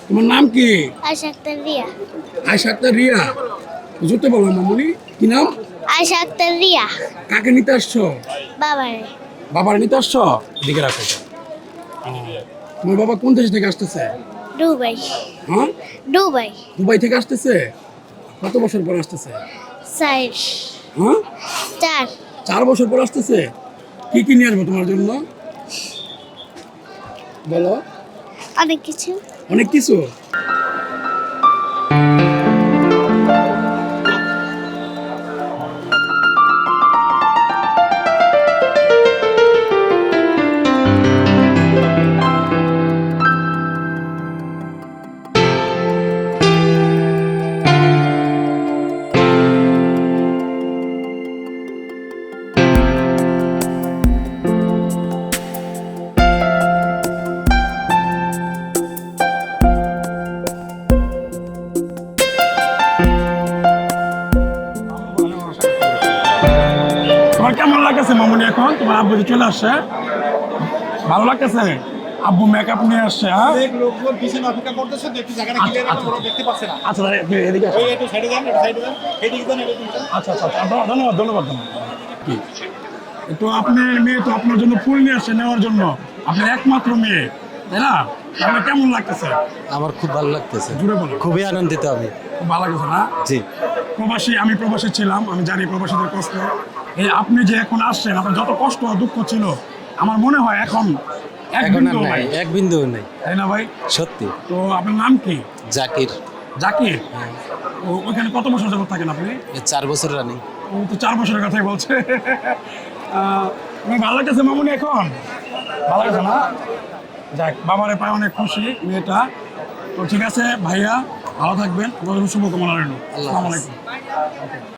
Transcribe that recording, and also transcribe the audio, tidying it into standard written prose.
তোমার নাম কি? আয়শা আক্তার রিয়া। আয়শা আক্তার রিয়া। জুতো বলো মামুনি, কি নাম? আয়শা আক্তার রিয়া। কাকে নিতে আসছো? বাবারে। বাবার নিতে আসছো? এদিকে রাখো। তোমার বাবা কোন দেশ থেকে আসতেছে? দুবাই। হ্যাঁ, দুবাই। দুবাই থেকে আসতেছে। কত বছর পর আসতেছে? 4। হ্যাঁ, 4। 4 বছর পর আসতেছে। কি কি নিয়ে আসবো তোমার জন্য বলো? অনেক কিছু। অনেক কিছু। তোমার কেমন লাগতেছে মামুনি এখন? তোমার আব্বু যে চলে আসছে, ভালো লাগতেছে? আব্বু মেকআপ নিয়ে আসছে। হ্যাঁ, অনেক লোকজন পিছনে অপেক্ষা করতেছে, দেখতে জায়গাটা ক্লিয়ার আছে, ওরা দেখতে পাচ্ছে না। আচ্ছা তাহলে আপনি এদিকে আসুন। ওই একটু সাইডে যান, একটু সাইডে যান, এদিকে যান, এদিকে যান। আচ্ছা আচ্ছা আচ্ছা, ধন্যবাদ ধন্যবাদ ধন্যবাদ। কি তো আপনার মেয়ে তো আপনার জন্য ফুল নিয়ে আসছে নেওয়ার জন্য, আপনার একমাত্র মেয়ে, তাই না? আপনার কেমন লাগতেছে? আমার খুব ভালো লাগতেছে, জুড়ে বলো। খুবই আনন্দিত আমি। খুব ভালো লাগতেছে না? জি, প্রবাসী, আমি প্রবাসী ছিলাম, আমি জানি প্রবাসীদের কষ্ট। এই আপনি যে এখন আসছেন, আপনার যত কষ্ট আর দুঃখ ছিল, আমার মনে হয় এখন এক এখন আর বিন্দুও নাই, নাই, এক বিন্দুও নেই। তাই না ভাই? সত্যি। তো আপনার নাম কি? জাকির। জাকির। ওখানে কত বছর যাবত থাকেন আপনি? 4 বছর রানিং। ও তো 4 বছরের কথাই বলছে। ভালো লাগতেছে মামুনি এখন? ভালো লাগছে না? যাক, বাবারে পায় অনেক খুশি মেয়েটা। তো ঠিক আছে ভাইয়া, ভালো থাকবেন, শুভকামনা রইল। আসসালামু আলাইকুম।